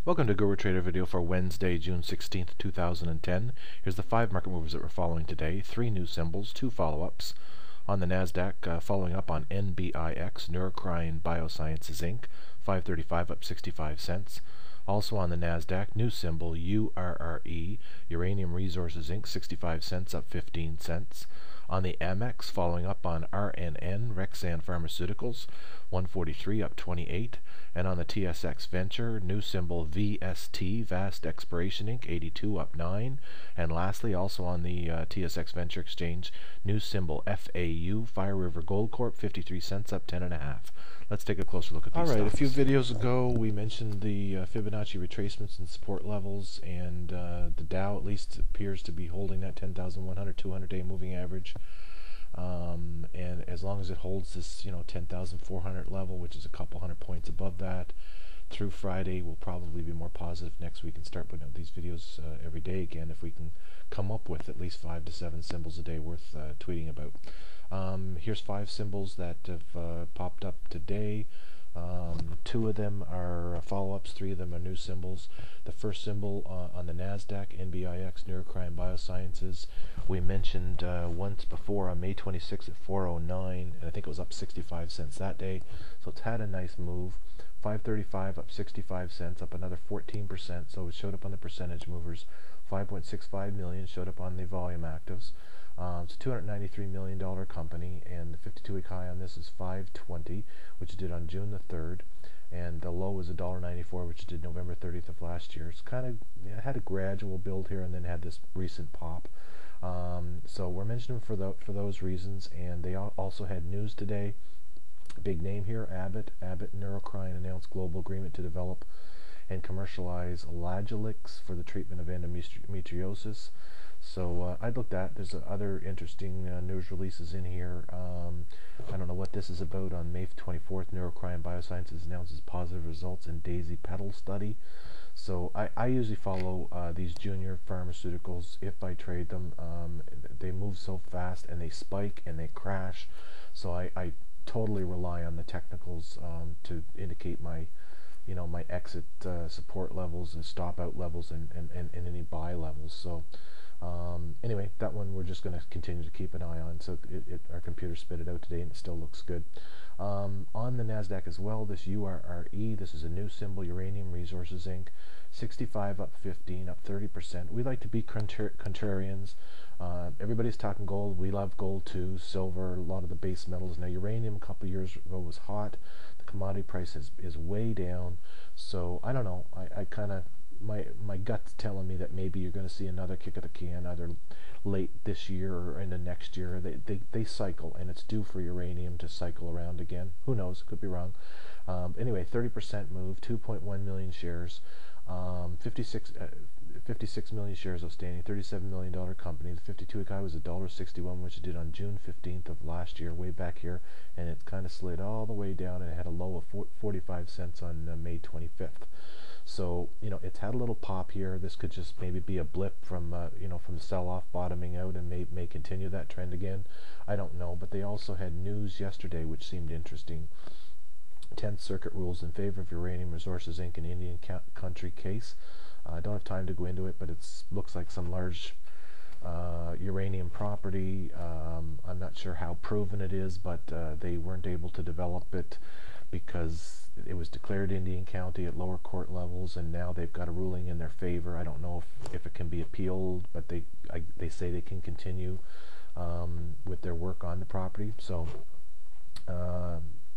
Welcome to Guru Trader video for Wednesday, June 16th, 2010. Here's the 5 market movers that we're following today. 3 new symbols, 2 follow-ups. On the NASDAQ, following up on NBIX, Neurocrine Biosciences Inc., 535 up 65 cents. Also on the NASDAQ, new symbol URRE, Uranium Resources Inc., 65 cents up 15 cents. On the AMEX, following up on RNN Rexahn Pharmaceuticals, 143 up 28. And on the TSXV Venture, new symbol VST Vast Exploration Inc., 82 up 9. And lastly, also on the TSXV Venture Exchange, new symbol FAU, Fire River Gold Corp., 53 cents up 10.5. Let's take a closer look at these stocks. A few videos ago we mentioned the Fibonacci retracements and support levels, and the Dow at least appears to be holding that 10,100 200-day moving average. And as long as it holds this 10,400 level, which is a couple hundred points above that, through Friday we'll probably be more positive next week and start putting out these videos every day again if we can come up with at least 5 to 7 symbols a day worth tweeting about. Here's 5 symbols that have popped up today. 2 of them are follow-ups, 3 of them are new symbols. The first symbol on the NASDAQ, NBIX, Neurocrine Biosciences, we mentioned once before on May 26th at 409, and I think it was up 65 cents that day. So it's had a nice move. 535 up 65 cents, up another 14%, so it showed up on the percentage movers. 5.65 million showed up on the volume actives. It's a $293 million company, and the 52-week high on this is 520, which it did on June the 3rd, and the low was $1.94, which it did November 30th of last year. It's kind of had a gradual build here, and then had this recent pop. So we're mentioning them for those reasons, and they also had news today. Big name here, Abbott Neurocrine announced global agreement to develop and commercialize Lagilix for the treatment of endometriosis. So I'd looked at, there's other interesting news releases in here. I don't know what this is about. On May 24th, Neurocrine Biosciences announces positive results in Daisy Petal study. So I usually follow these junior pharmaceuticals if I trade them. They move so fast, and they spike and they crash. So I totally rely on the technicals to indicate my my exit support levels and stop out levels and any buy levels. So anyway, that one we're just going to continue to keep an eye on. So our computer spit it out today, and it still looks good. On the NASDAQ as well, this URRE, this is a new symbol, Uranium Resources Inc., 65 up 15, up 30%. We like to be contrarians. Everybody's talking gold. We love gold too, silver, a lot of the base metals. Now uranium a couple of years ago was hot. The commodity price is way down. So I don't know. I kind of, my gut's telling me that maybe you're going to see another kick of the can either late this year or into next year. They cycle, and it's due for uranium to cycle around again. Who knows? Could be wrong. Anyway, 30% move, 2.1 million shares, 56 million shares outstanding, $37 million company. The 52-week high was $1.61, which it did on June 15th of last year, way back here, and it kind of slid all the way down, and it had a low of 45 cents on May 25th. So it's had a little pop here. This could just maybe be a blip from from the sell-off bottoming out, and may continue that trend again. I don't know, but they also had news yesterday which seemed interesting. 10th Circuit rules in favor of Uranium Resources Inc. in Indian country case. I don't have time to go into it, but it looks like some large uranium property. I'm not sure how proven it is, but they weren't able to develop it because it was declared Indian County at lower court levels, and now they've got a ruling in their favor. I don't know if it can be appealed, but they say they can continue with their work on the property. So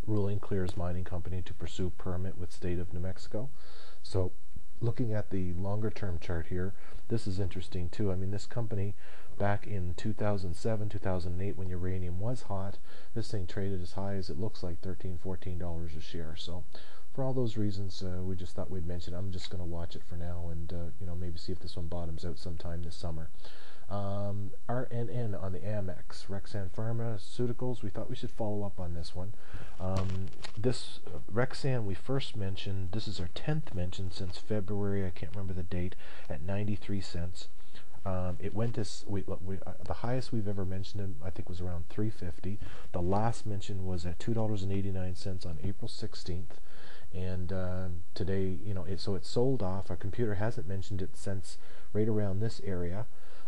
ruling clears mining company to pursue permit with state of New Mexico. So looking at the longer term chart here, this is interesting too. I mean, this company back in 2007, 2008, when uranium was hot, this thing traded as high as, it looks like, $13, $14 a share. So for all those reasons, we just thought we'd mention it. I'm just going to watch it for now, and maybe see if this one bottoms out sometime this summer. RNN on the AMEX, Rexahn Pharmaceuticals, we thought we should follow up on this one. This Rexahn we first mentioned, this is our 10th mention since February, I can't remember the date, at 93 cents. It went to, the highest we've ever mentioned, I think, was around $3.50. The last mention was at $2.89 on April 16th. And today, so it's sold off. Our computer hasn't mentioned it since right around this area,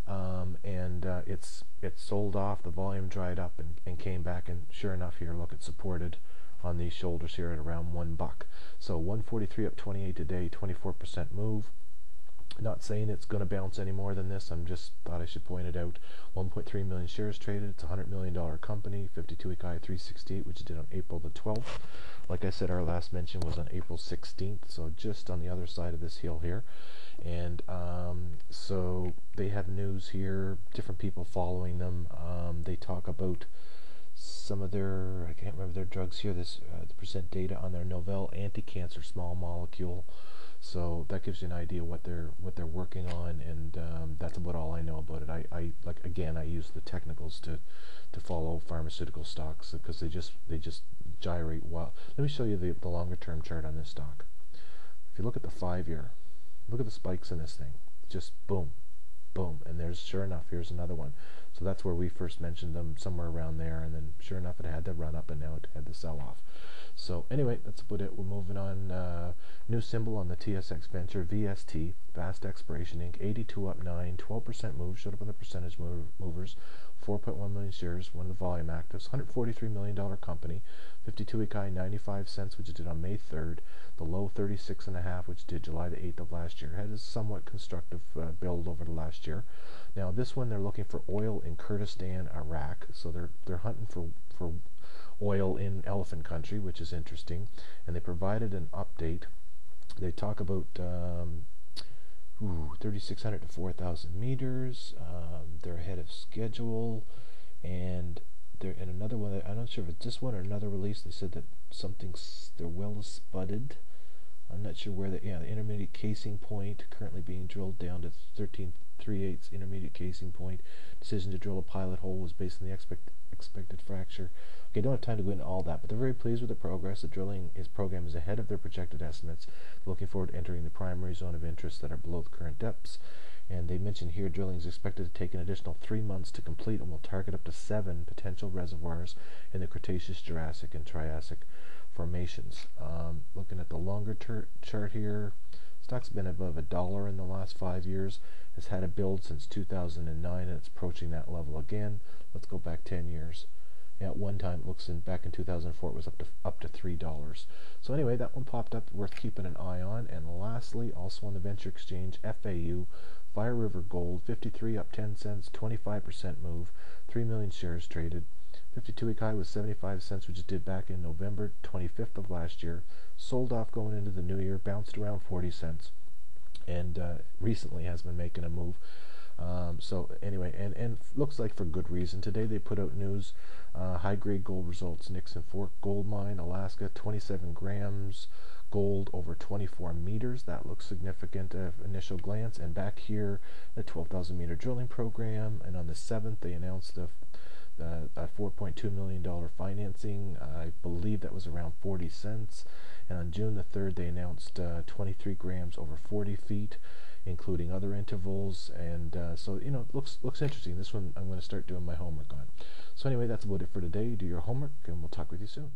and it's sold off. The volume dried up and came back, and sure enough, here, look, it's supported on these shoulders here at around $1. So 143 up 28 today, 24% move. Not saying it's going to bounce any more than this. I'm just thought I should point it out. 1.3 million shares traded. It's a $100 million company. 52-week high 368, which it did on April the 12th. Like I said, our last mention was on April 16th, so just on the other side of this hill here. And so they have news here, different people following them. They talk about some of their, I can't remember their drugs here, this the percent data on their novel anti-cancer small molecule. So that gives you an idea what they're working on, and that's about all I know about it. I use the technicals to follow pharmaceutical stocks because they just gyrate well. Let me show you the longer term chart on this stock. If you look at the 5-year, look at the spikes in this thing. Just boom, boom, and there's, sure enough, here's another one. So that's where we first mentioned them, somewhere around there, and then sure enough it had the run up and now it had the sell off. So anyway, that's about it. We're moving on. New symbol on the TSX Venture, VST Vast Exploration Inc. 82 up 9, 12% move, showed up on the percentage movers. 4.1 million shares, one of the volume actives. $143 million company. 52-week high 95 cents, which it did on May 3rd. The low 36.5, which did July the 8th of last year. Had a somewhat constructive build over the last year. Now this one, they're looking for oil in Kurdistan, Iraq. So they're hunting for oil in elephant country, which is interesting. And they provided an update. They talk about 3,600 to 4,000 meters. They're ahead of schedule, and they're in another one. I'm not sure if it's this one or another release. They said that they're well spudded. I'm not sure where the intermediate casing point currently being drilled down to 13.3/8 intermediate casing point. Decision to drill a pilot hole was based on the expected fracture. Okay, don't have time to go into all that, but they're very pleased with the progress. The drilling program is ahead of their projected estimates. They're looking forward to entering the primary zone of interest that are below the current depths. And they mentioned here drilling is expected to take an additional 3 months to complete and will target up to 7 potential reservoirs in the Cretaceous, Jurassic, and Triassic formations. Looking at the longer chart here, stock's been above $1 in the last 5 years. Has had a build since 2009, and it's approaching that level again. Let's go back 10 years. At one time, it looks back in 2004, it was up to $3. So anyway, that one popped up, worth keeping an eye on. And lastly, also on the Venture Exchange, FAU, Fire River Gold, 53 up 10 cents, 25% move, 3 million shares traded. 52-week high was 75 cents, which it did back in November 25th of last year. Sold off going into the new year, bounced around 40 cents, and recently has been making a move. So anyway, and looks like for good reason. Today they put out news, high-grade gold results. Nixon Fork Gold Mine, Alaska, 27 grams gold over 24 meters. That looks significant at initial glance. And back here, the 12,000 meter drilling program. And on the 7th, they announced the $4.2 million financing. I believe that was around 40 cents. And on June the 3rd, they announced 23 grams over 40 feet, including other intervals. And so, it looks interesting. This one I'm going to start doing my homework on. So anyway, that's about it for today. Do your homework, and we'll talk with you soon.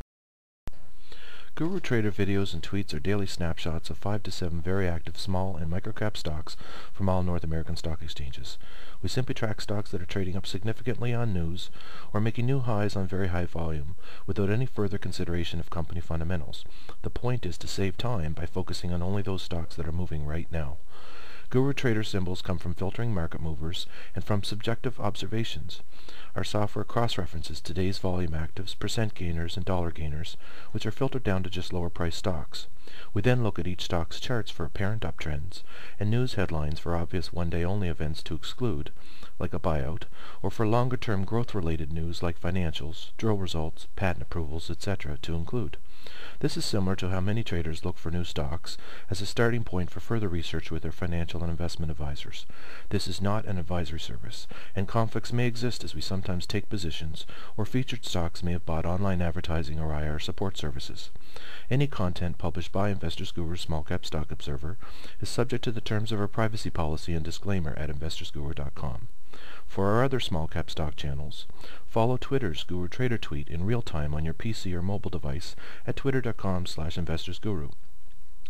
Guru Trader videos and tweets are daily snapshots of 5 to 7 very active small and microcap stocks from all North American stock exchanges. We simply track stocks that are trading up significantly on news or making new highs on very high volume without any further consideration of company fundamentals. The point is to save time by focusing on only those stocks that are moving right now. Guru Trader symbols come from filtering market movers and from subjective observations. Our software cross-references today's volume actives, percent gainers, and dollar gainers, which are filtered down to just lower-priced stocks. We then look at each stock's charts for apparent uptrends, and news headlines for obvious one-day-only events to exclude, like a buyout, or for longer-term growth-related news like financials, drill results, patent approvals, etc. to include. This is similar to how many traders look for new stocks as a starting point for further research with their financial and investment advisors. This is not an advisory service, and conflicts may exist as we sometimes take positions, or featured stocks may have bought online advertising or IR support services. Any content published by Investors Guru Small Cap Stock Observer is subject to the terms of our privacy policy and disclaimer at investorsguru.com. For our other small-cap stock channels, follow Twitter's Guru Trader Tweet in real time on your PC or mobile device at twitter.com/investorsguru.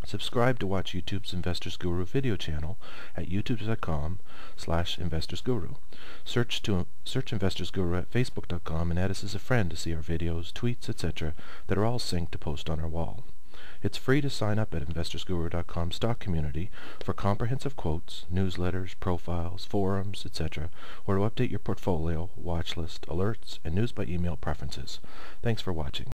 Subscribe to watch YouTube's Investors Guru video channel at youtube.com/investorsguru. Search Investors Guru at facebook.com and add us as a friend to see our videos, tweets, etc. that are all synced to post on our wall. It's free to sign up at investorsguru.com stock community for comprehensive quotes, newsletters, profiles, forums, etc., or to update your portfolio, watch list, alerts, and news by email preferences. Thanks for watching.